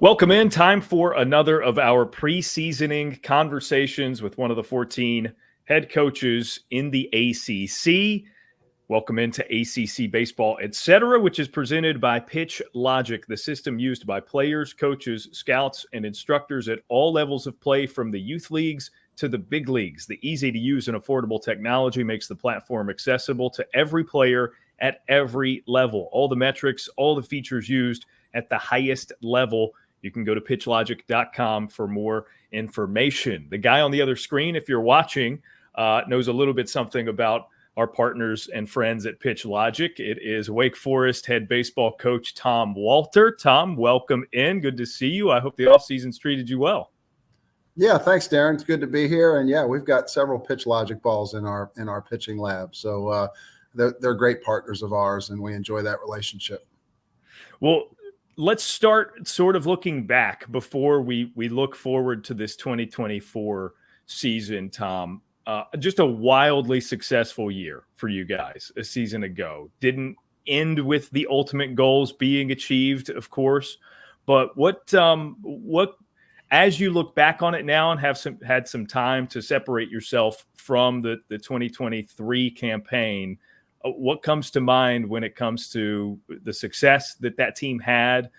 Welcome in. Time for another of our preseasoning conversations with one of the 14 head coaches in the ACC. Welcome into ACC Baseball Etc, which is presented by Pitch Logic, the system used by players, coaches, scouts, and instructors at all levels of play, from the youth leagues to the big leagues. The easy-to-use and affordable technology makes the platform accessible to every player at every level. All the metrics, all the features used at the highest level. You can go to pitchlogic.com for more information. The guy on the other screen, if you're watching, knows a little bit something about our partners and friends at Pitch Logic. It is Wake Forest head baseball coach Tom Walter. Tom, welcome in. Good to see you. I hope the offseason's treated you well. Yeah, thanks, Daron. It's good to be here. And yeah, we've got several Pitch Logic balls in our pitching lab. So they're great partners of ours, and we enjoy that relationship. Well, let's start sort of looking back before we look forward to this 2024 season, Tom. Just a wildly successful year for you guys a season ago. Didn't end with the ultimate goals being achieved, of course, but what as you look back on it now and had some time to separate yourself from the 2023 campaign, what comes to mind when it comes to the success that team had,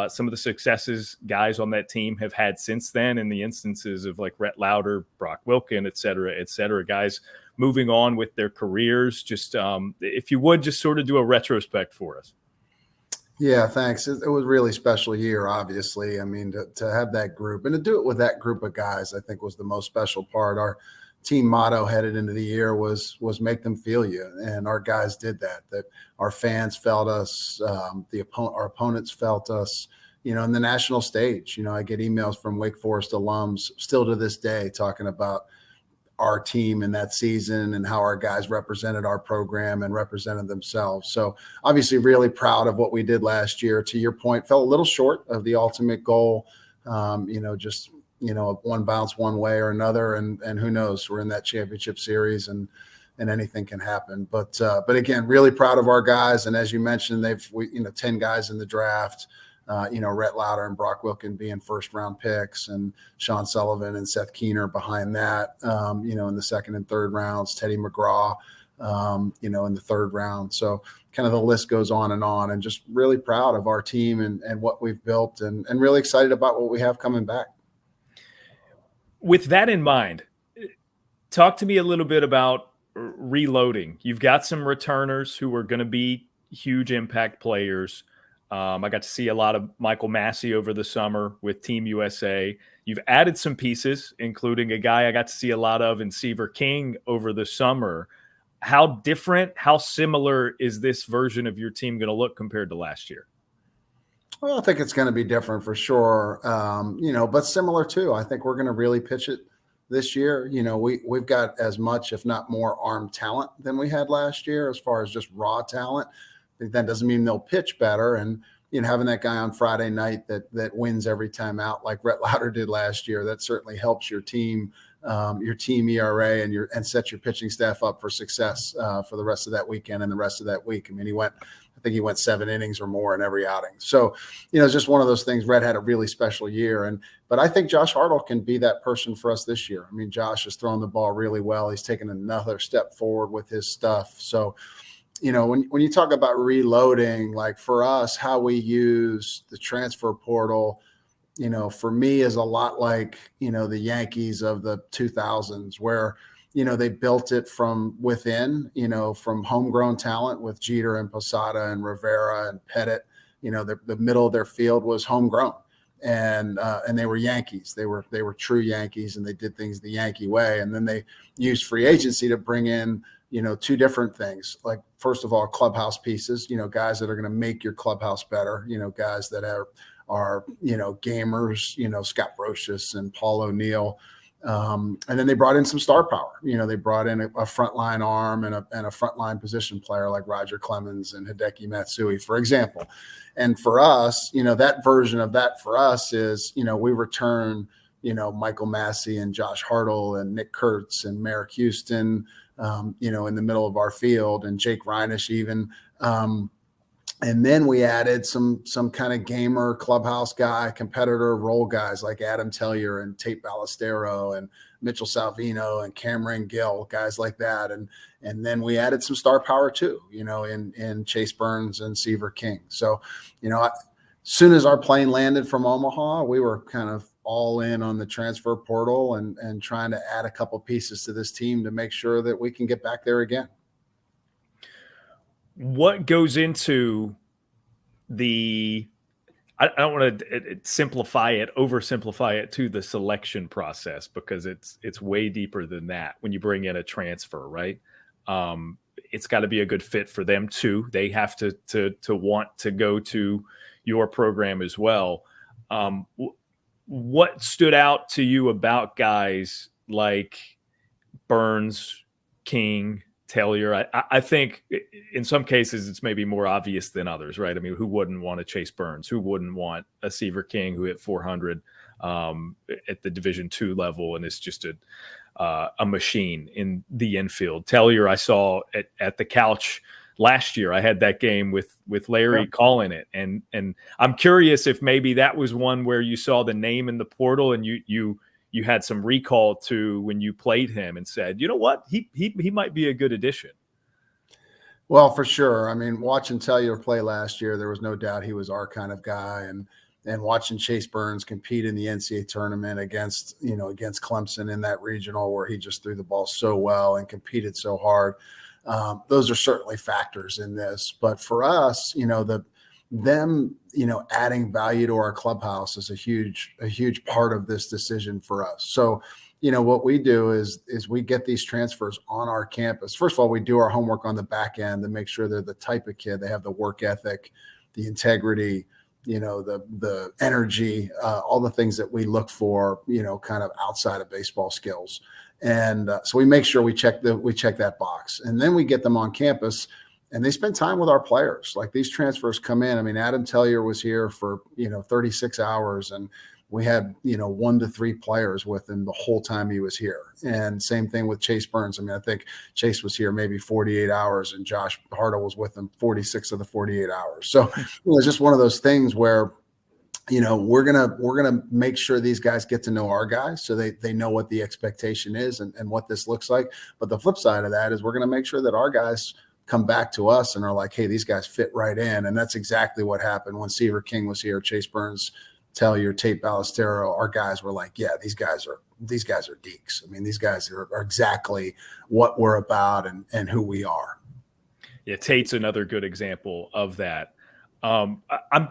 some of the successes guys on that team have had since then, in the instances of like Rhett Lauder, Brock Wilken, et cetera, guys moving on with their careers? Just if you would just sort of do a retrospect for us. Yeah, thanks. It was a really special year, obviously. I mean, to have that group and to do it with that group of guys, I think was the most special part. Our team motto headed into the year was make them feel you. And our guys did that our fans felt us, our opponents felt us, in the national stage. I get emails from Wake Forest alums still to this day talking about our team in that season and how our guys represented our program and represented themselves. So obviously really proud of what we did last year. To your point, fell a little short of the ultimate goal, one bounce one way or another. And who knows, we're in that championship series and anything can happen. But again, really proud of our guys. And as you mentioned, 10 guys in the draft, Rhett Lauder and Brock Wilken being first round picks, and Sean Sullivan and Seth Keener behind that, in the second and third rounds, Teddy McGraw, in the third round. So kind of the list goes on, and just really proud of our team and what we've built, and really excited about what we have coming back. With that in mind, talk to me a little bit about reloading. You've got some returners who are going to be huge impact players. I got to see a lot of Michael Massey over the summer with Team USA. You've added some pieces, including a guy I got to see a lot of in Seaver King over the summer. How different, how similar is this version of your team going to look compared to last year? Well, I think it's going to be different for sure, but similar too. I think we're going to really pitch it this year. We've got as much, if not more, arm talent than we had last year as far as just raw talent. I think that doesn't mean they'll pitch better. And, having that guy on Friday night that wins every time out like Rhett Lauder did last year, that certainly helps your team ERA and set your pitching staff up for success for the rest of that weekend and the rest of that week. I mean, I think he went 7 innings or more in every outing. So, it's just one of those things. Rhett had a really special year. But I think Josh Hartle can be that person for us this year. I mean, Josh has thrown the ball really well. He's taken another step forward with his stuff. So, when you talk about reloading, like for us, how we use the transfer portal, for me is a lot like, the Yankees of the 2000s, where, they built it from within, from homegrown talent with Jeter and Posada and Rivera and Pettit. The middle of their field was homegrown, and they were Yankees. They were true Yankees, and they did things the Yankee way. And then they used free agency to bring in, two different things. Like, first of all, clubhouse pieces, guys that are going to make your clubhouse better, guys that are gamers, Scott Brocious and Paul O'Neill. And then they brought in some star power. They brought in a frontline arm and a frontline position player like Roger Clemens and Hideki Matsui, for example. And for us, that version of that for us is, we return, Michael Massey and Josh Hartle and Nick Kurtz and Merrick Houston, in the middle of our field, and Jake Reinisch even, And then we added some kind of gamer, clubhouse guy, competitor role guys like Adam Tellier and Tate Ballestero and Mitchell Salvino and Cameron Gill, guys like that. And then we added some star power too, in Chase Burns and Seaver King. So, as soon as our plane landed from Omaha, we were kind of all in on the transfer portal and trying to add a couple pieces to this team to make sure that we can get back there again. What goes into I don't want to oversimplify it to the selection process, because it's way deeper than that when you bring in a transfer, right? It's got to be a good fit for them too. They have to want to go to your program as well. What stood out to you about guys like Burns, King, Tellier? I think in some cases it's maybe more obvious than others, right? I mean, who wouldn't want to Chase Burns? Who wouldn't want a Seaver King who hit 400 at the Division II level and is just a machine in the infield? Tellier, I saw at the couch last year. I had that game with Larry calling it, and I'm curious if maybe that was one where you saw the name in the portal and you had some recall to when you played him and said, you know what, he might be a good addition. Well, for sure. I mean, watching Tellier play last year, there was no doubt he was our kind of guy, and watching Chase Burns compete in the NCAA tournament against Clemson in that regional where he just threw the ball so well and competed so hard. Those are certainly factors in this, but for us, them adding value to our clubhouse is a huge part of this decision for us. So, what we do is we get these transfers on our campus. First of all, we do our homework on the back end to make sure they're the type of kid, they have the work ethic, the integrity, the energy, all the things that we look for, kind of outside of baseball skills. And so we make sure we check that box, and then we get them on campus and they spend time with our players. Like, these transfers come in. I mean, Adam Tellier was here for, 36 hours, and we had, 1 to 3 players with him the whole time he was here. And same thing with Chase Burns. I mean, I think Chase was here maybe 48 hours and Josh Hartle was with him 46 of the 48 hours. So it's just one of those things where, we're gonna make sure these guys get to know our guys, so they know what the expectation is and what this looks like. But the flip side of that is we're gonna make sure that our guys come back to us and are like, hey, these guys fit right in. And that's exactly what happened when Seaver King was here. Chase Burns, Tellier, Tate Ballestero, our guys were like, yeah, these guys are deeks. I mean, these guys are exactly what we're about and who we are. Yeah, Tate's another good example of that. I'm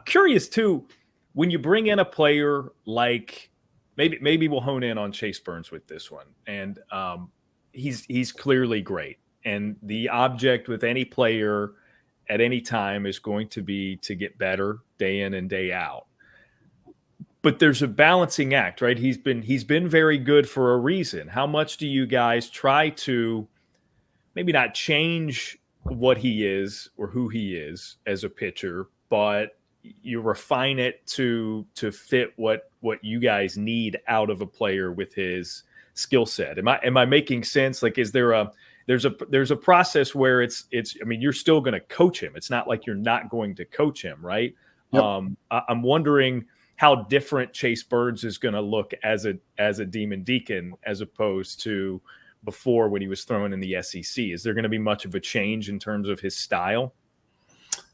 curious too, when you bring in a player like, maybe we'll hone in on Chase Burns with this one, and he's clearly great. And the object with any player at any time is going to be to get better day in and day out. But there's a balancing act, right? He's been very good for a reason. How much do you guys try to maybe not change what he is or who he is as a pitcher, but you refine it to fit what you guys need out of a player with his skill set? Am I making sense? Like, is there there's a process where it's I mean, you're still going to coach him. It's not like you're not going to coach him, right? Yep. I'm wondering how different Chase Burns is going to look as a Demon Deacon as opposed to before when he was thrown in the SEC. Is there going to be much of a change in terms of his style?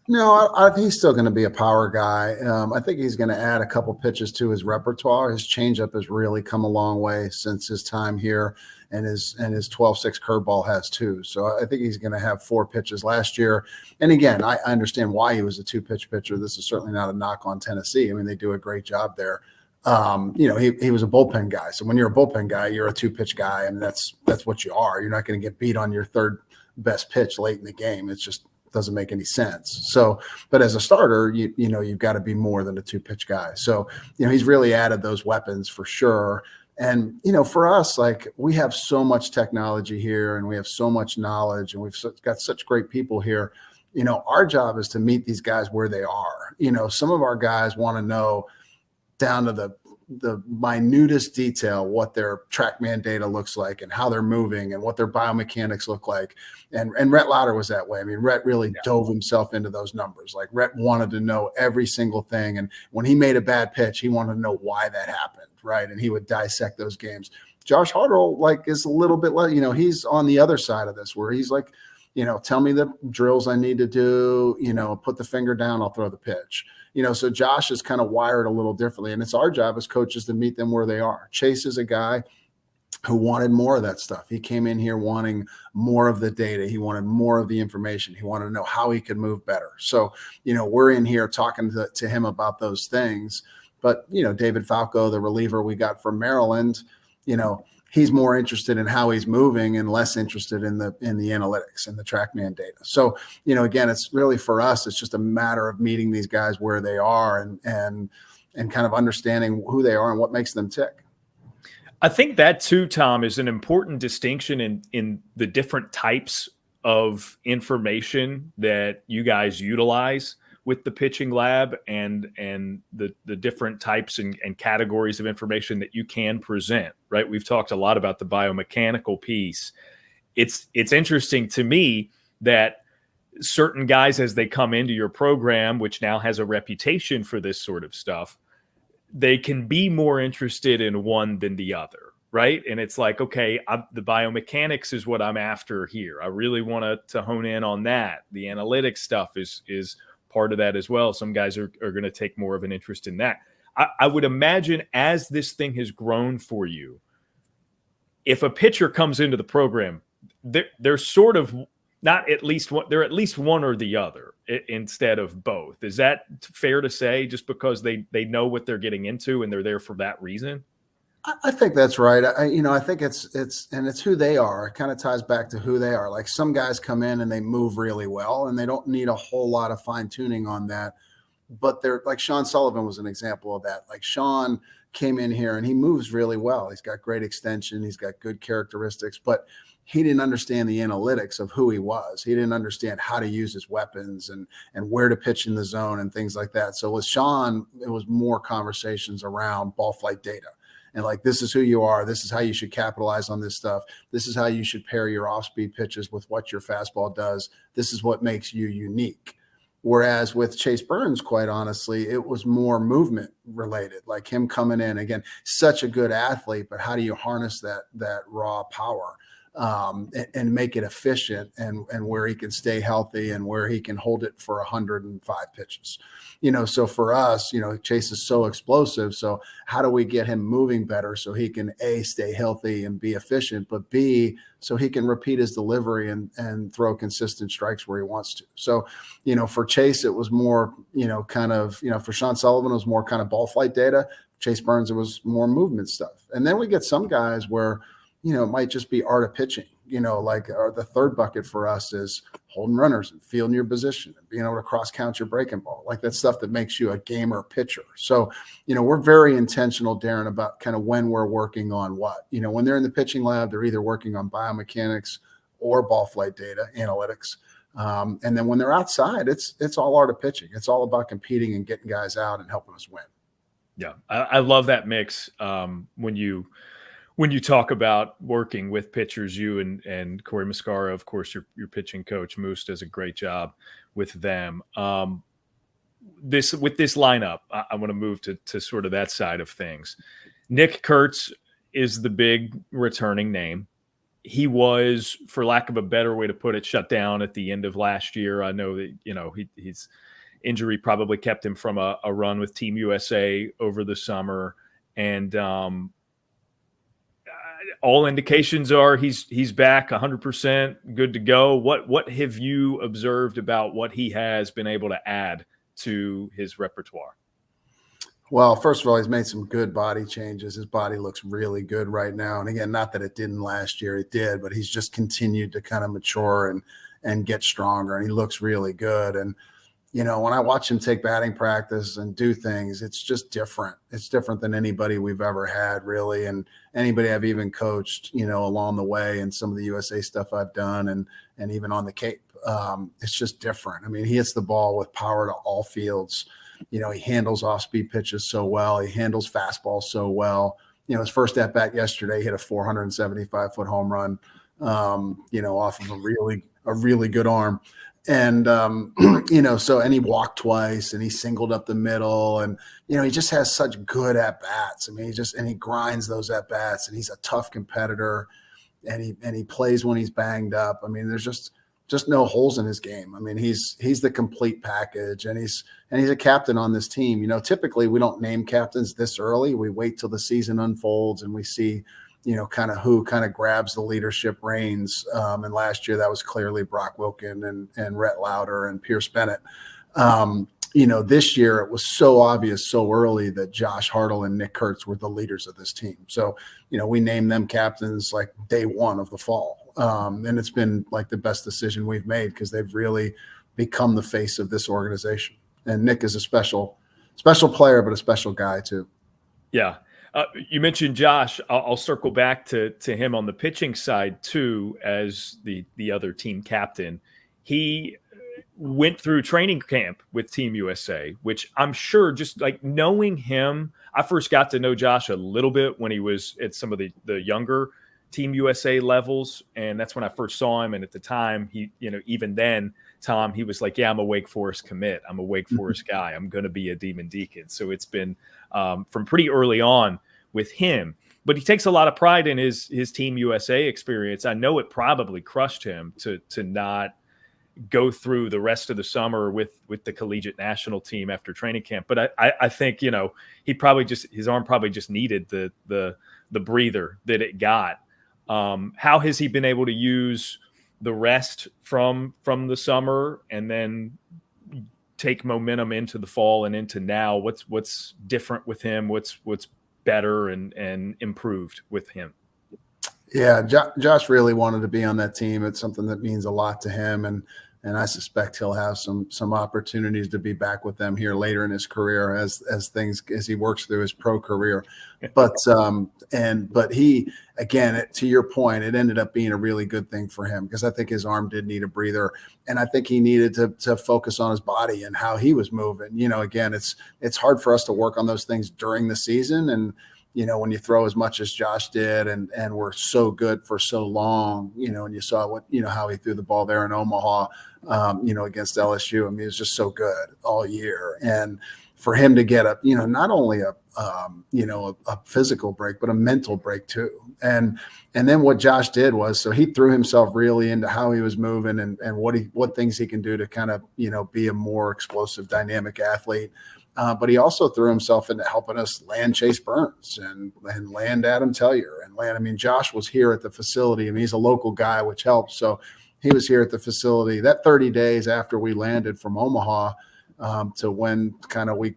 No, I think he's still going to be a power guy. I think he's going to add a couple pitches to his repertoire. His changeup has really come a long way since his time here, and his 12-6 curveball has too. So I think he's going to have 4 pitches last year. And again, I understand why he was a 2-pitch pitcher. This is certainly not a knock on Tennessee. I mean, they do a great job there. He was a bullpen guy. So when you're a bullpen guy, you're a 2-pitch guy, and that's what you are. You're not going to get beat on your third best pitch late in the game. It's just doesn't make any sense. So, but as a starter, you've got to be more than a 2-pitch guy. So, he's really added those weapons for sure. And, for us, like, we have so much technology here and we have so much knowledge and we've got such great people here. Our job is to meet these guys where they are. Some of our guys want to know down to the the minutest detail what their TrackMan data looks like and how they're moving and what their biomechanics look like. And Rhett Lauder was that way. I mean, Rhett really dove himself into those numbers. Like Rhett wanted to know every single thing. And when he made a bad pitch, he wanted to know why that happened, right? And he would dissect those games. Josh Hartle, like, is a little bit less, he's on the other side of this where he's like, tell me the drills I need to do, put the finger down, I'll throw the pitch. So Josh is kind of wired a little differently, and it's our job as coaches to meet them where they are. Chase is a guy who wanted more of that stuff. He came in here wanting more of the data. He wanted more of the information. He wanted to know how he could move better. So, we're in here talking to him about those things. But, David Falco, the reliever we got from Maryland, he's more interested in how he's moving and less interested in the analytics and the TrackMan data. So, again, it's really for us, it's just a matter of meeting these guys where they are and kind of understanding who they are and what makes them tick. I think that too, Tom, is an important distinction in the different types of information that you guys utilize with the pitching lab and the different types and categories of information that you can present, right? We've talked a lot about the biomechanical piece. It's interesting to me that certain guys, as they come into your program, which now has a reputation for this sort of stuff, they can be more interested in one than the other, right? And it's like, okay, the biomechanics is what I'm after here. I really want to hone in on that. The analytics stuff is part of that as well. Some guys are going to take more of an interest in that. I would imagine as this thing has grown for you, if a pitcher comes into the program, they're sort of not at least one, they're at least one or the other instead of both. Is that fair to say, just because they know what they're getting into and they're there for that reason? I think that's right. I think it's who they are. It kind of ties back to who they are. Like some guys come in and they move really well and they don't need a whole lot of fine tuning on that. But they're like Sean Sullivan was an example of that. Like Sean came in here and he moves really well. He's got great extension. He's got good characteristics, but he didn't understand the analytics of who he was. He didn't understand how to use his weapons and where to pitch in the zone and things like that. So with Sean, it was more conversations around ball flight data. And like, this is who you are. This is how you should capitalize on this stuff. This is how you should pair your off-speed pitches with what your fastball does. This is what makes you unique. Whereas with Chase Burns, quite honestly, it was more movement related, like him coming in, again, such a good athlete, but how do you harness that raw power and make it efficient and where he can stay healthy and where he can hold it for 105 pitches. So for us, Chase is so explosive. So how do we get him moving better so he can A, stay healthy and be efficient, but B, so he can repeat his delivery and throw consistent strikes where he wants to. So, for Chase, it was more, for Sean Sullivan, it was more kind of ball flight data. Chase Burns, it was more movement stuff. And then we get some guys where, it might just be art of pitching, like the third bucket for us is holding runners and fielding your position and being able to cross count your breaking ball, like that stuff that makes you a gamer pitcher. So, we're very intentional, Daron, about kind of when we're working on what, when they're in the pitching lab, they're either working on biomechanics or ball flight data analytics. And then when they're outside, it's all art of pitching. It's all about competing and getting guys out and helping us win. Yeah. I love that mix. When you talk about working with pitchers, you and Corey Mascara, of course, your pitching coach, Moose, does a great job with them. With this lineup, I want to move to sort of that side of things. Nick Kurtz is the big returning name. He was, for lack of a better way to put it, shut down at the end of last year. I know that, his injury probably kept him from a run with Team USA over the summer. And, all indications are he's back 100%, good to go. What have you observed about what he has been able to add to his repertoire? Well, first of all, he's made some good body changes. His body looks really good right now. And again, not that it didn't last year, it did, but he's just continued to kind of mature and get stronger. And he looks really good. And, when I watch him take batting practice and do things, it's just different. It's different than anybody we've ever had, really. And anybody I've even coached, along the way, and some of the USA stuff I've done and even on the Cape. It's just different. I mean, he hits the ball with power to all fields. He handles off-speed pitches so well. He handles fastballs so well. His first at-bat yesterday, he hit a 475-foot home run, off of a really good arm. And, and he walked twice and he singled up the middle, and, he just has such good at-bats. I mean, he grinds those at-bats, and he's a tough competitor, and he plays when he's banged up. I mean, there's just no holes in his game. I mean, he's the complete package, and he's a captain on this team. Typically we don't name captains this early. We wait till the season unfolds and we see, kind of who kind of grabs the leadership reins. And last year that was clearly Brock Wilken and Rhett Lauder and Pierce Bennett. This year it was so obvious so early that Josh Hartle and Nick Kurtz were the leaders of this team. So, we named them captains like day one of the fall. And it's been like the best decision we've made because they've really become the face of this organization. And Nick is a special player, but a special guy too. Yeah. You mentioned Josh. I'll circle back to him on the pitching side too, as the other team captain. He went through training camp with Team USA, which I'm sure, just like knowing him, I first got to know Josh a little bit when he was at some of the younger Team USA levels. And that's when I first saw him. And at the time, he, even then, Tom, he was like, yeah, I'm a Wake Forest commit. I'm a Wake Forest guy. I'm going to be a Demon Deacon. So it's been from pretty early on with him. But he takes a lot of pride in his Team USA experience. I know it probably crushed him to not go through the rest of the summer with the collegiate national team after training camp. But I think, his arm probably just needed the breather that it got. How has he been able to use the rest from the summer and then take momentum into the fall and into now? What's different with him? What's better and improved with him? Yeah, Josh really wanted to be on that team. It's something that means a lot to him, and I suspect he'll have some opportunities to be back with them here later in his career as he works through his pro career. But he, again, to your point, it ended up being a really good thing for him because I think his arm did need a breather, and I think he needed to focus on his body and how he was moving. Again, it's hard for us to work on those things during the season, and when you throw as much as Josh did and we're so good for so long, and you saw how he threw the ball there in Omaha, against LSU. I mean, it was just so good all year. And for him to get not only a physical break, but a mental break too. And then what Josh did was, so he threw himself really into how he was moving and what things he can do to kind of, be a more explosive, dynamic athlete. But he also threw himself into helping us land Chase Burns and land Adam Tellier and land. I mean, Josh was here at the facility. I mean, he's a local guy, which helps. So he was here at the facility that 30 days after we landed from Omaha to when kind of we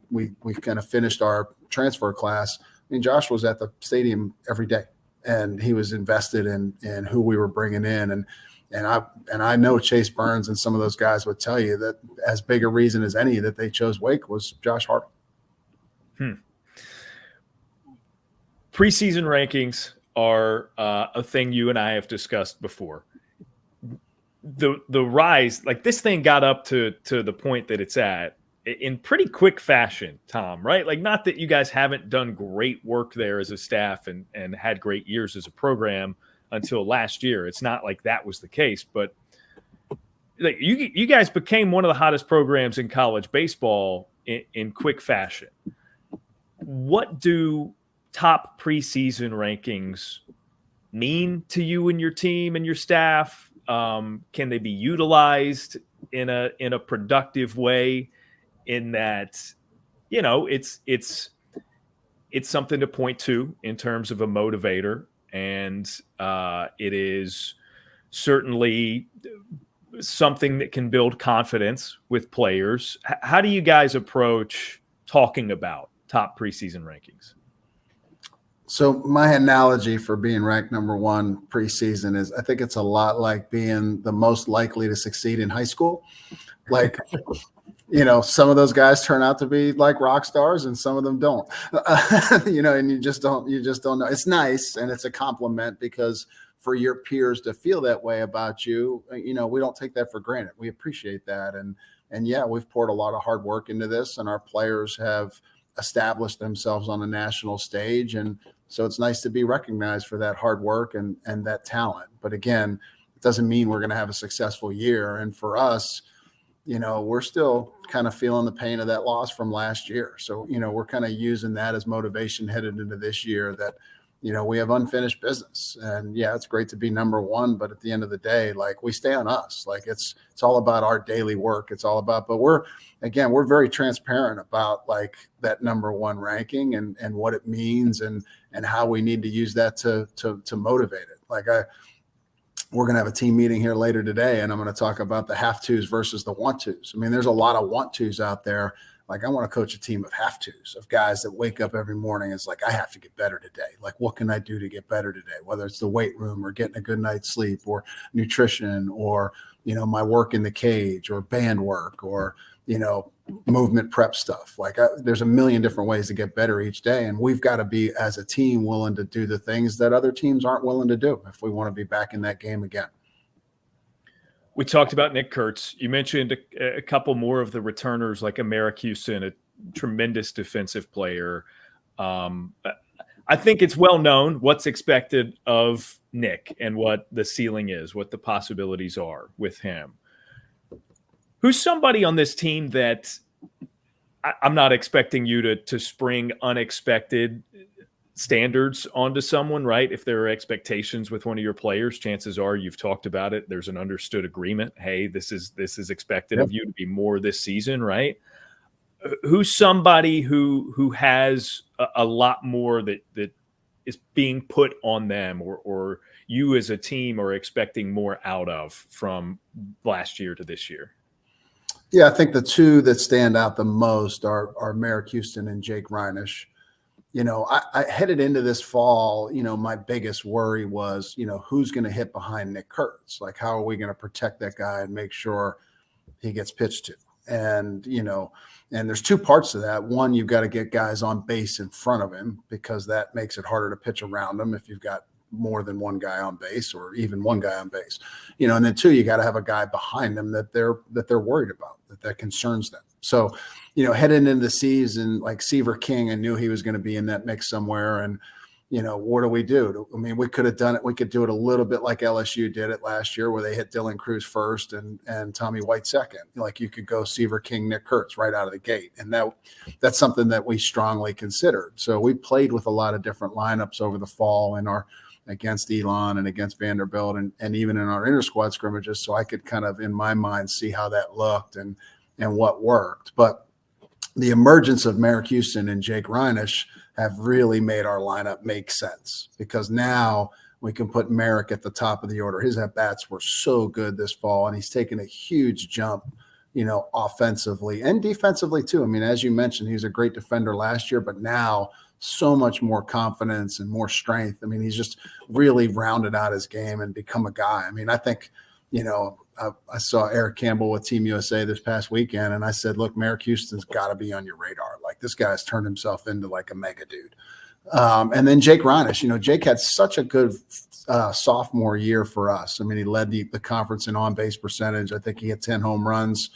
kind of finished our transfer class. I mean, Josh was at the stadium every day, and he was invested in who we were bringing in. And I know Chase Burns and some of those guys would tell you that as big a reason as any that they chose Wake was Josh Hartle. Preseason rankings are a thing you and I have discussed before. The rise, like this thing got up to the point that it's at in pretty quick fashion, Tom, right? Like, not that you guys haven't done great work there as a staff and had great years as a program until last year. It's not like that was the case, but like you guys became one of the hottest programs in college baseball in quick fashion. What do top preseason rankings mean to you and your team and your staff? Can they be utilized in a productive way, in that, it's something to point to in terms of a motivator, and it is certainly something that can build confidence with players. How do you guys approach talking about top preseason rankings? So my analogy for being ranked number one preseason is, I think it's a lot like being the most likely to succeed in high school. Like, some of those guys turn out to be like rock stars and some of them don't, and you just don't know. It's nice. And it's a compliment, because for your peers to feel that way about you, we don't take that for granted. We appreciate that. And yeah, we've poured a lot of hard work into this, and our players have established themselves on the national stage. And so it's nice to be recognized for that hard work and that talent. But again, it doesn't mean we're going to have a successful year. And for us, we're still kind of feeling the pain of that loss from last year. So, we're kind of using that as motivation headed into this year that, we have unfinished business. And yeah, it's great to be number one, but at the end of the day, like, we stay on us. Like, it's all about our daily work. It's all about, but we're very transparent about like that number one ranking and what it means and how we need to use that to motivate it. Like, we're going to have a team meeting here later today, and I'm going to talk about the have tos versus the want tos. I mean, there's a lot of want tos out there. Like, I want to coach a team of have tos, of guys that wake up every morning. It's like, I have to get better today. Like, what can I do to get better today? Whether it's the weight room or getting a good night's sleep or nutrition or, my work in the cage or band work or, movement prep stuff. Like, there's a million different ways to get better each day. And we've got to be, as a team, willing to do the things that other teams aren't willing to do if we want to be back in that game again. We talked about Nick Kurtz. You mentioned a couple more of the returners, like Merrick Houston, a tremendous defensive player. I think it's well known what's expected of Nick and what the ceiling is, what the possibilities are with him. Who's somebody on this team that I'm not expecting you to spring unexpected standards onto someone, right? If there are expectations with one of your players, chances are you've talked about it. There's an understood agreement. Hey, this is expected of you to be more this season, right? Who's somebody who has a lot more that is being put on them or you as a team are expecting more out of from last year to this year? Yeah, I think the two that stand out the most are Merrick Houston and Jake Reinish. I headed into this fall, my biggest worry was, who's going to hit behind Nick Kurtz? Like, how are we going to protect that guy and make sure he gets pitched to? And, and there's two parts to that. One, you've got to get guys on base in front of him because that makes it harder to pitch around him if you've got more than one guy on base or even one guy on base, and then two, you got to have a guy behind them that they're worried about, that concerns them. So, heading into the season, like Seaver King, I knew he was going to be in that mix somewhere. And, what do we do? I mean, we could have done it. We could do it a little bit like LSU did it last year where they hit Dylan Cruz first and Tommy White second. Like, you could go Seaver King, Nick Kurtz right out of the gate. And that's something that we strongly considered. So we played with a lot of different lineups over the fall against Elon and against Vanderbilt and even in our inter-squad scrimmages. So I could kind of, in my mind, see how that looked and what worked. But the emergence of Merrick Houston and Jake Reinish have really made our lineup make sense because now we can put Merrick at the top of the order. His at-bats were so good this fall, and he's taken a huge jump, offensively and defensively too. I mean, as you mentioned, he was a great defender last year, but now so much more confidence and more strength. I mean, he's just really rounded out his game and become a guy. I mean, I think, I saw Eric Campbell with Team USA this past weekend, and I said, look, Merrick Houston's got to be on your radar. Like, this guy's turned himself into like a mega dude. And then Jake Reinish, Jake had such a good sophomore year for us. I mean, he led the conference in on-base percentage. I think he had 10 home runs.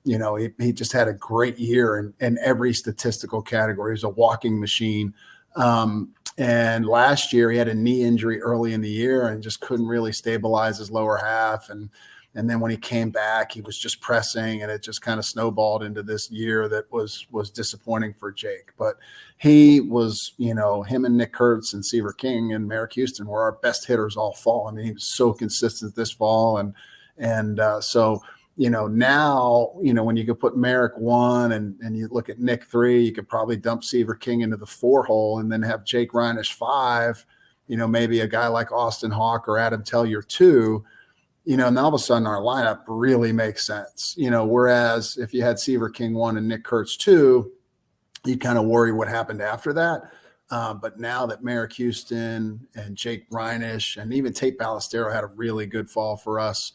He just had a great year in every statistical category. He was a walking machine. And last year he had a knee injury early in the year and just couldn't really stabilize his lower half. And then when he came back, he was just pressing, and it just kind of snowballed into this year that was disappointing for Jake. But he was, him and Nick Kurtz and Seaver King and Merrick Houston were our best hitters all fall. I mean, he was so consistent this fall. So now, when you could put Merrick 1 and you look at Nick 3, you could probably dump Seaver King into the 4 hole and then have Jake Reinish 5, maybe a guy like Austin Hawk or Adam Tellier 2, and all of a sudden our lineup really makes sense. Whereas if you had Seaver King 1 and Nick Kurtz 2, you kind of worry what happened after that. But now that Merrick Houston and Jake Reinish and even Tate Ballestero had a really good fall for us,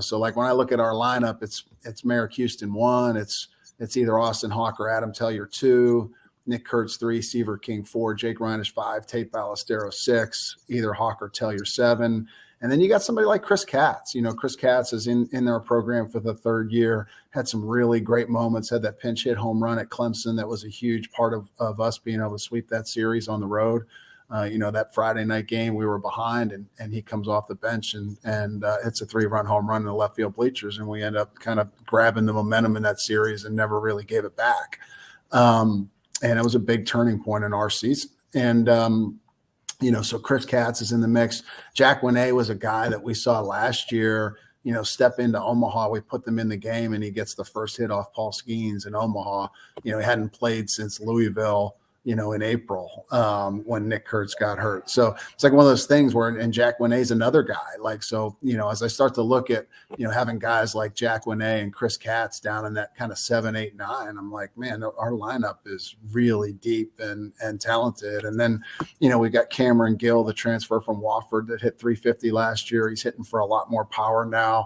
so like when I look at our lineup, it's Merrick Houston 1, it's either Austin Hawk or Adam Tellier 2, Nick Kurtz 3, Seaver King 4, Jake Reinish 5, Tate Ballestero 6, either Hawk or Tellier 7. And then you got somebody like Chris Katz. Chris Katz is in our program for the third year, had some really great moments, had that pinch hit home run at Clemson. That was a huge part of us being able to sweep that series on the road. That Friday night game, we were behind, and he comes off the bench and hits a 3-run home run in the left field bleachers, and we end up kind of grabbing the momentum in that series and never really gave it back. And it was a big turning point in our season. And so Chris Katz is in the mix. Jack Winay was a guy that we saw last year, step into Omaha. We put them in the game, and he gets the first hit off Paul Skeens in Omaha. He hadn't played since Louisville, in April when Nick Kurtz got hurt. So it's like one of those things where, and Jack Winay's another guy. As I start to look at, having guys like Jack Winay and Chris Katz down in that kind of 7, 8, 9, I'm like, man, our lineup is really deep and talented. And then, we got Cameron Gill, the transfer from Wofford that hit 350 last year. He's hitting for a lot more power now,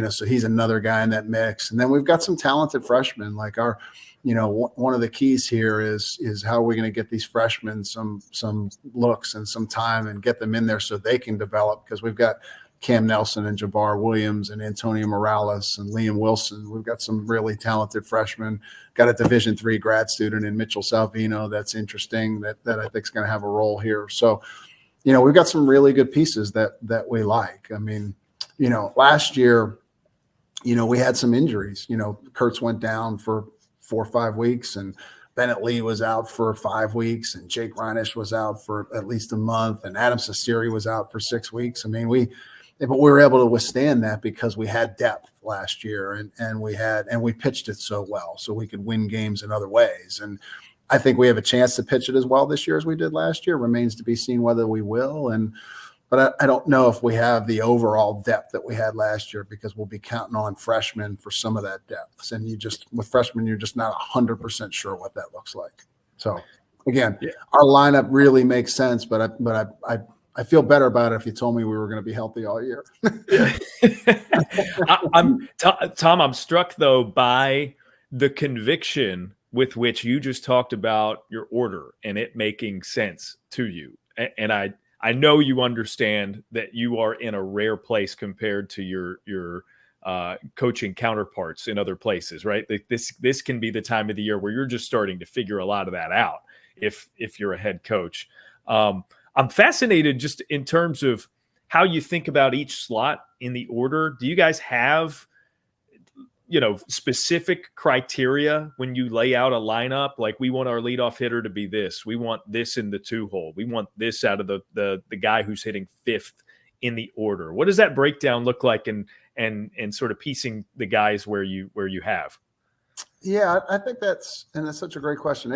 so he's another guy in that mix. And then we've got some talented freshmen like our, one of the keys here is how are we going to get these freshmen some looks and some time and get them in there so they can develop, because we've got Cam Nelson and Jabbar Williams and Antonio Morales and Liam Wilson. We've got some really talented freshmen. Got a Division III grad student in Mitchell Salvino that's interesting that I think is going to have a role here. So, we've got some really good pieces that we like. I mean, last year, we had some injuries. Kurtz went down for 4 or 5 weeks, and Bennett Lee was out for 5 weeks, and Jake Reinisch was out for at least a month, and Adam Cesteri was out for 6 weeks. I mean, but we were able to withstand that because we had depth last year, and we pitched it so well, so we could win games in other ways. And I think we have a chance to pitch it as well this year as we did last year. Remains to be seen whether we will. But I don't know if we have the overall depth that we had last year, because we'll be counting on freshmen for some of that depth. And with freshmen, you're just not 100% sure what that looks like. So again, Our lineup really makes sense, but I feel better about it if you told me we were going to be healthy all year. Tom, I'm struck though by the conviction with which you just talked about your order and it making sense to you. And I know you understand that you are in a rare place compared to your coaching counterparts in other places, right? This can be the time of the year where you're just starting to figure a lot of that out if you're a head coach. I'm fascinated just in terms of how you think about each slot in the order. Do you guys have specific criteria when you lay out a lineup? Like, we want our leadoff hitter to be this. We want this in the 2-hole. We want this out of the guy who's hitting 5th in the order. What does that breakdown look like, and sort of piecing the guys where you have? Yeah, I think that's such a great question.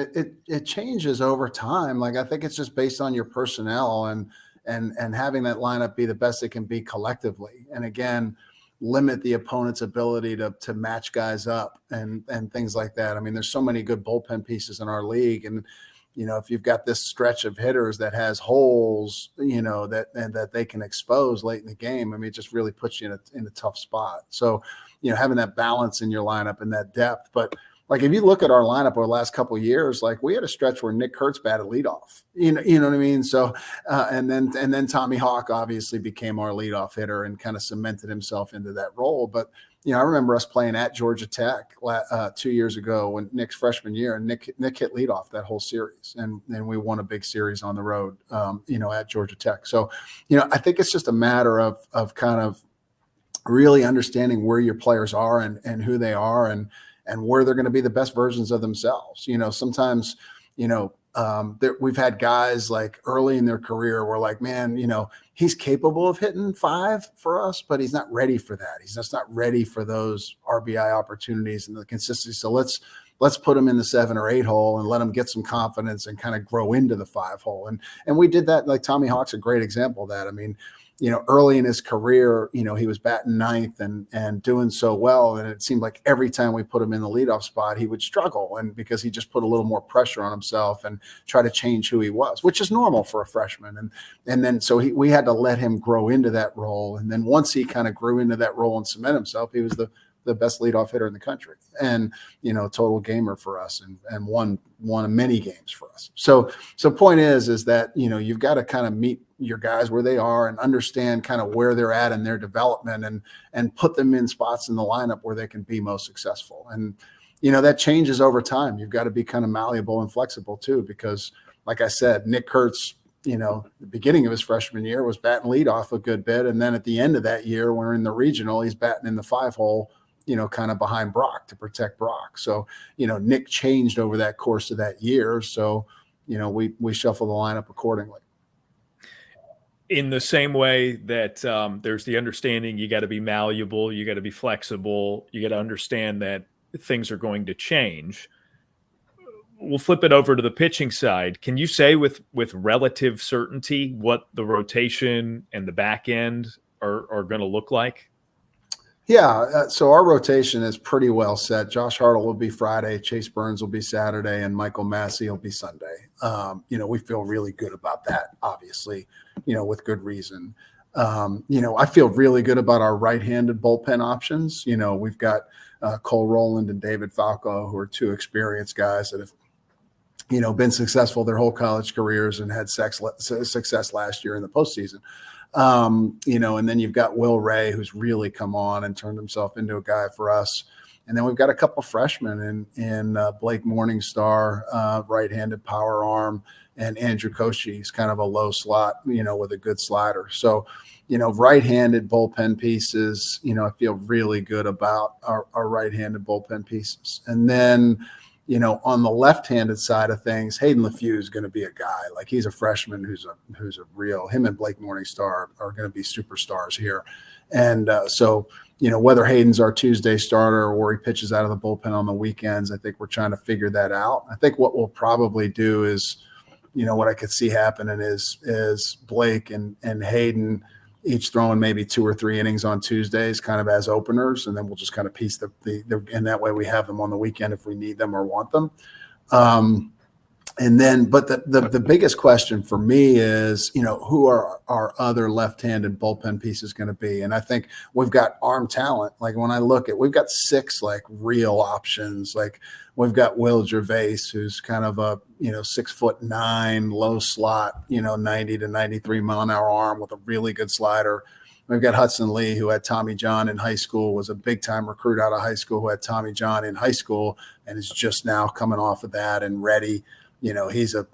It changes over time. Like, I think it's just based on your personnel and having that lineup be the best it can be collectively. And again, limit the opponent's ability to match guys up and things like that. I mean, there's so many good bullpen pieces in our league, and if you've got this stretch of hitters that has holes, that they can expose late in the game, I mean, it just really puts you in a tough spot. So, having that balance in your lineup and that depth. But like, if you look at our lineup over the last couple of years, like, we had a stretch where Nick Kurtz batted leadoff, you know what I mean? So, and then Tommy Hawk obviously became our leadoff hitter and kind of cemented himself into that role. But, I remember us playing at Georgia Tech 2 years ago when Nick's freshman year, and Nick hit leadoff that whole series. And we won a big series on the road, at Georgia Tech. So, I think it's just a matter of kind of really understanding where your players are and who they are and where they're going to be the best versions of themselves. Sometimes, we've had guys like early in their career where, like, man, he's capable of hitting 5 for us, but he's not ready for that. He's just not ready for those RBI opportunities and the consistency. So let's put him in the 7 or 8 hole and let him get some confidence and kind of grow into the 5 hole. And we did that. Like, Tommy Hawk's a great example of that. I mean, early in his career, he was batting 9th and doing so well. And it seemed like every time we put him in the leadoff spot, he would struggle. And because he just put a little more pressure on himself and try to change who he was, which is normal for a freshman. And then, so we had to let him grow into that role. And then once he kind of grew into that role and cement himself, he was the the best leadoff hitter in the country, and total gamer for us, and won many games for us. So point is that you've got to kind of meet your guys where they are and understand kind of where they're at in their development, and put them in spots in the lineup where they can be most successful. And that changes over time. You've got to be kind of malleable and flexible too, because like I said, Nick Kurtz, the beginning of his freshman year was batting leadoff a good bit. And then at the end of that year, when we're in the regional, he's batting in the 5-hole, kind of behind Brock to protect Brock. So, Nick changed over that course of that year. So, we shuffle the lineup accordingly. In the same way that there's the understanding you got to be malleable, you got to be flexible, you got to understand that things are going to change. We'll flip it over to the pitching side. Can you say with relative certainty what the rotation and the back end are going to look like? Yeah, so our rotation is pretty well set. Josh Hartle will be Friday, Chase Burns will be Saturday, and Michael Massey will be Sunday. We feel really good about that, obviously, with good reason. I feel really good about our right-handed bullpen options. We've got Cole Rowland and David Falco, who are two experienced guys that have been successful their whole college careers and had success last year in the postseason. And then you've got Will Ray, who's really come on and turned himself into a guy for us. And then we've got a couple freshmen in Blake Morningstar, right-handed power arm, and Andrew Koshi. He's kind of a low slot, with a good slider. So, right-handed bullpen pieces, I feel really good about our right-handed bullpen pieces. And then, on the left-handed side of things, Hayden LeFew is going to be a guy. Like, he's a freshman who's a real. Him and Blake Morningstar are going to be superstars here. And so, whether Hayden's our Tuesday starter or he pitches out of the bullpen on the weekends, I think we're trying to figure that out. I think what we'll probably do is, what I could see happening is Blake and Hayden each throwing maybe 2 or 3 innings on Tuesdays, kind of as openers, and then we'll just kind of piece and that way we have them on the weekend if we need them or want them. And then, but the biggest question for me is, who are our other left-handed bullpen pieces going to be? And I think we've got arm talent. Like, when I look at, we've got 6 like real options. Like, we've got Will Gervais, who's kind of a 6'9", low slot, 90 to 93 mile an hour arm with a really good slider. We've got Hudson Lee, who had Tommy John in high school, was a big-time recruit out of high school, who had Tommy John in high school and is just now coming off of that and ready. He's a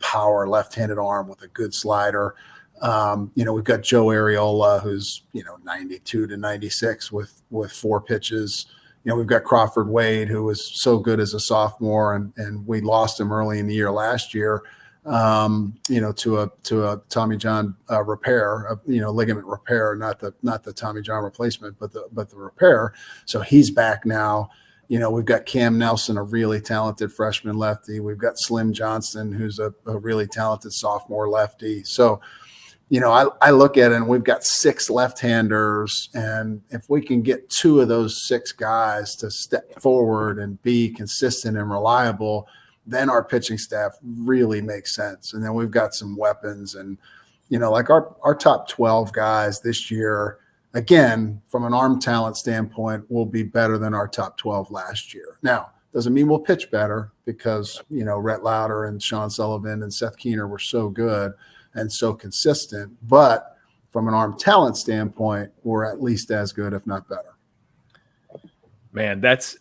power left-handed arm with a good slider. We've got Joe Areola, who's 92 to 96 with 4 pitches. We've got Crawford Wade, who was so good as a sophomore, and we lost him early in the year last year, to a Tommy John repair, ligament repair, not the Tommy John replacement, but the repair. So he's back now. We've got Cam Nelson, a really talented freshman lefty. We've got Slim Johnston, who's a really talented sophomore lefty. So, I look at it and we've got 6 left-handers. And if we can get 2 of those 6 guys to step forward and be consistent and reliable, then our pitching staff really makes sense. And then we've got some weapons. And, like our top 12 guys this year, again, from an arm talent standpoint, will be better than our top 12 last year. Now, doesn't mean we'll pitch better because, Rhett Lauder and Sean Sullivan and Seth Keener were so good and so consistent. But from an arm talent standpoint, we're at least as good, if not better. Man, there's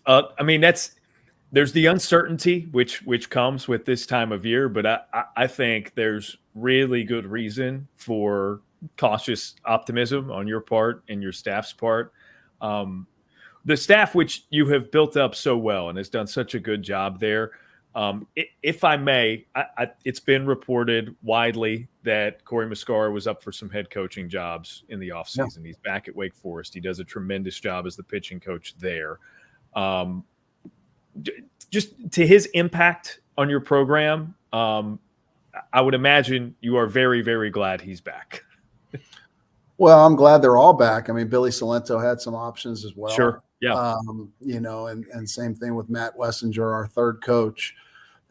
the uncertainty which comes with this time of year, but I think there's really good reason for cautious optimism on your part and your staff's part. The staff, which you have built up so well and has done such a good job there. If I may, it's been reported widely that Corey Muscara was up for some head coaching jobs in the offseason. Yeah. He's back at Wake Forest. He does a tremendous job as the pitching coach there. Just to his impact on your program, I would imagine you are very, very glad he's back. Well, I'm glad they're all back. I mean, Billy Salento had some options as well. Sure. Yeah. And same thing with Matt Wessinger, our third coach.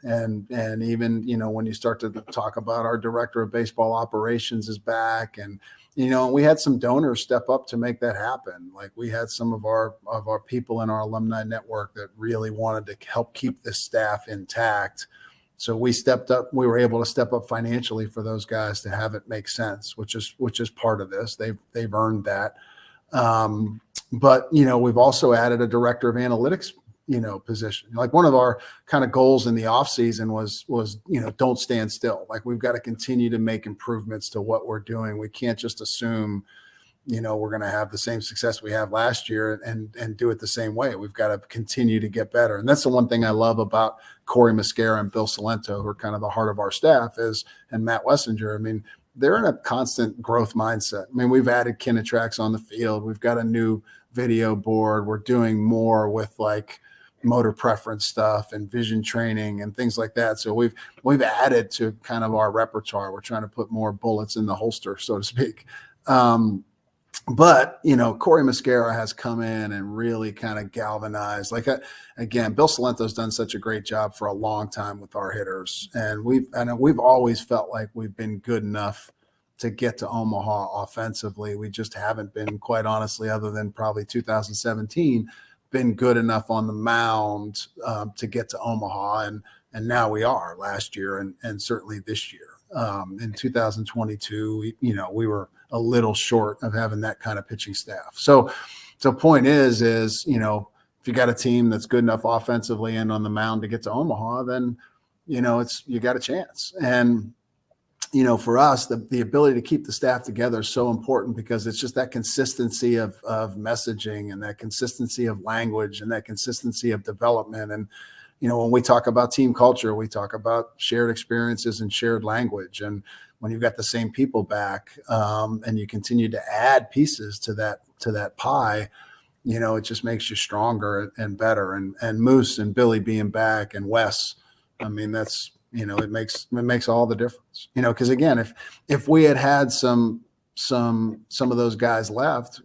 And even, when you start to talk about our director of baseball operations is back, and, we had some donors step up to make that happen. Like we had some of our people in our alumni network that really wanted to help keep this staff intact. So we stepped up. We were able to step up financially for those guys to have it make sense, which is part of this. They've earned that. But we've also added a director of analytics position. Like one of our kind of goals in the off season was don't stand still. Like we've got to continue to make improvements to what we're doing. We can't just assume we're going to have the same success we had last year and do it the same way. We've got to continue to get better. And that's the one thing I love about Corey Mascara and Bill Salento, who are kind of the heart of our staff, and Matt Wessinger. I mean, they're in a constant growth mindset. I mean, we've added Kinetrax on the field. We've got a new video board. We're doing more with like motor preference stuff and vision training and things like that. So we've added to kind of our repertoire. We're trying to put more bullets in the holster, so to speak. But Corey Mascara has come in and really kind of galvanized. Like again, Bill Salento's done such a great job for a long time with our hitters, and we've always felt like we've been good enough to get to Omaha offensively. We just haven't been, quite honestly, other than probably 2017, been good enough on the mound to get to Omaha, and now we are last year and certainly this year. In 2022, we were a little short of having that kind of pitching staff. So the point is, if you got a team that's good enough offensively and on the mound to get to Omaha, then, you got a chance. And, for us, the ability to keep the staff together is so important because it's just that consistency of messaging and that consistency of language and that consistency of development. And, when we talk about team culture, we talk about shared experiences and shared language. And when you've got the same people back and you continue to add pieces to that pie, it just makes you stronger and better. And Moose and Billy being back and Wes, I mean, that's, it makes all the difference, because again, if we had some of those guys left,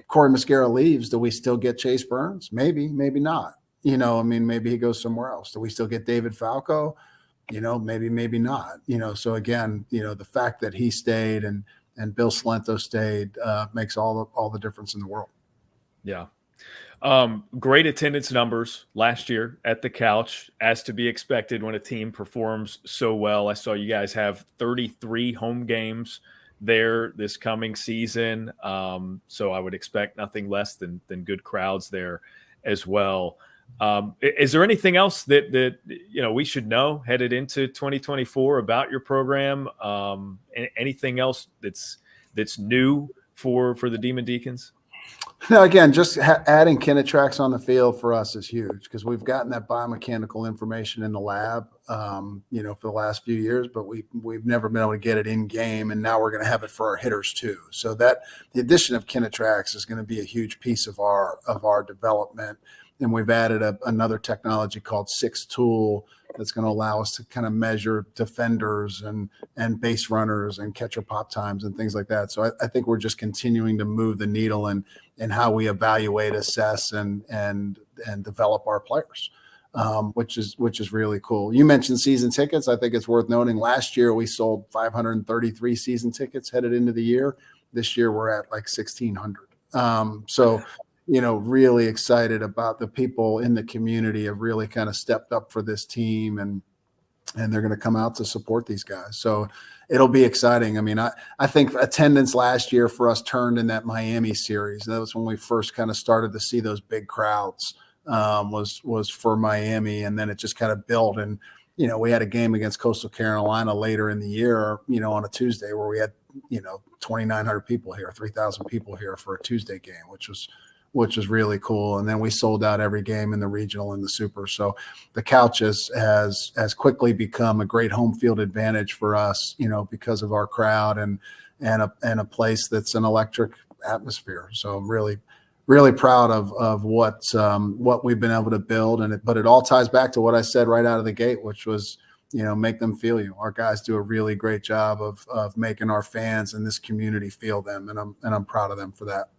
Corey Mascara leaves, do we still get Chase Burns? Maybe not. Maybe he goes somewhere else. Do we still get David Falco? Maybe not. So again, the fact that he stayed and Bill Salento stayed makes all the difference in the world. Yeah. Great attendance numbers last year at the Couch, as to be expected when a team performs so well. I saw you guys have 33 home games there this coming season. So I would expect nothing less than good crowds there as well. Is there anything else that we should know headed into 2024 about your program? Anything else that's new for the Demon Deacons? Now, again, just adding Kinetrax on the field for us is huge because we've gotten that biomechanical information in the lab, for the last few years, but we've never been able to get it in game, and now we're going to have it for our hitters too. So that the addition of Kinetrax is going to be a huge piece of our development. And we've added another technology called 6Tool that's going to allow us to kind of measure defenders and base runners and catcher pop times and things like that. So I think we're just continuing to move the needle in how we evaluate, assess, and develop our players, which is really cool. You mentioned season tickets. I think it's worth noting last year we sold 533 season tickets headed into the year. This year we're at like 1,600. So really excited about the people in the community have really kind of stepped up for this team, and they're going to come out to support these guys. So it'll be exciting. I mean, I think attendance last year for us turned in that Miami series. That was when we first kind of started to see those big crowds, was for Miami. And then it just kind of built. And, we had a game against Coastal Carolina later in the year, on a Tuesday where we had, 2,900 people here, 3,000 people here for a Tuesday game, which was really cool. And then we sold out every game in the regional and the super. So the Couch has quickly become a great home field advantage for us, because of our crowd and a place that's an electric atmosphere. So I'm really, really proud of what we've been able to build. But it all ties back to what I said right out of the gate, which was, make them feel you. Our guys do a really great job of making our fans and this community feel them. And I'm proud of them for that.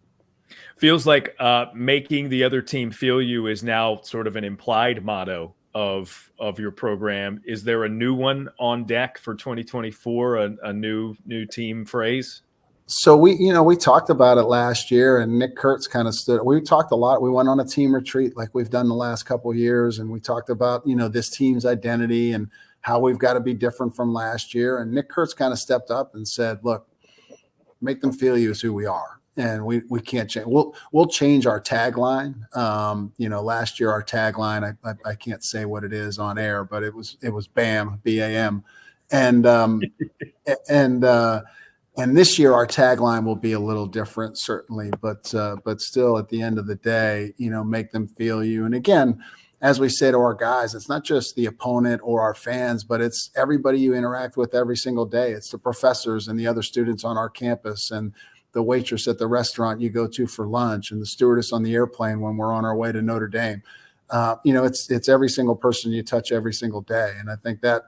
Feels like making the other team feel you is now sort of an implied motto of your program. Is there a new one on deck for 2024, a new team phrase? So we talked about it last year, and Nick Kurtz kind of stood. We talked a lot. We went on a team retreat like we've done the last couple of years, and we talked about this team's identity and how we've got to be different from last year. And Nick Kurtz kind of stepped up and said, "Look, make them feel you as who we are, and we can't change. We'll change our tagline. Last year our tagline, I can't say what it is on air, but it was BAM, BAM, and and this year our tagline will be a little different, certainly, but still, at the end of the day, make them feel you. And again, as we say to our guys, it's not just the opponent or our fans, but it's everybody you interact with every single day. It's the professors and the other students on our campus, and the waitress at the restaurant you go to for lunch, and the stewardess on the airplane when we're on our way to Notre Dame. It's every single person you touch every single day. And I think that,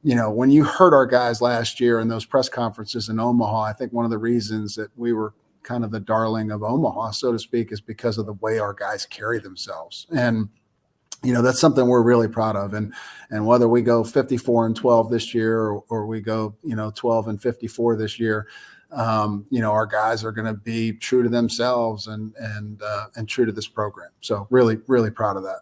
when you heard our guys last year in those press conferences in Omaha, I think one of the reasons that we were kind of the darling of Omaha, so to speak, is because of the way our guys carry themselves. And, that's something we're really proud of. And whether we go 54-12 this year or we go, 12-54 this year, our guys are going to be true to themselves and true to this program. So really, really proud of that.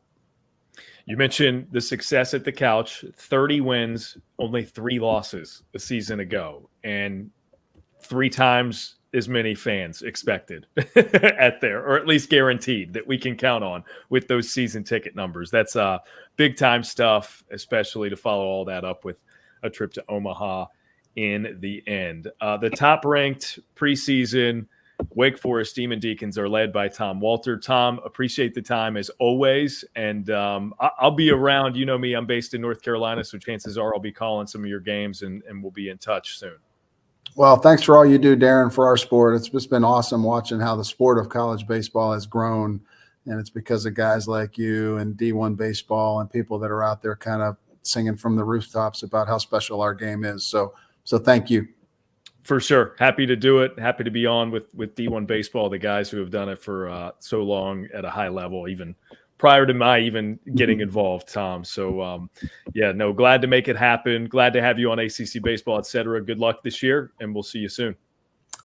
You mentioned the success at the couch, 30 wins, only 3 losses a season ago, and 3 times as many fans expected at there, or at least guaranteed that we can count on with those season ticket numbers. That's big time stuff, especially to follow all that up with a trip to Omaha in the end. The top ranked preseason Wake Forest Demon Deacons are led by Tom Walter. Tom, appreciate the time as always. And I'll be around. You know me, I'm based in North Carolina, so chances are I'll be calling some of your games and we'll be in touch soon. Well, thanks for all you do, Daron, for our sport. It's just been awesome watching how the sport of college baseball has grown. And it's because of guys like you and D1 baseball and people that are out there kind of singing from the rooftops about how special our game is. So thank you. For sure. Happy to do it. Happy to be on with D1 baseball, the guys who have done it for so long at a high level, even prior to my even getting involved, Tom. So, glad to make it happen. Glad to have you on ACC Baseball, etc. Good luck this year, and we'll see you soon.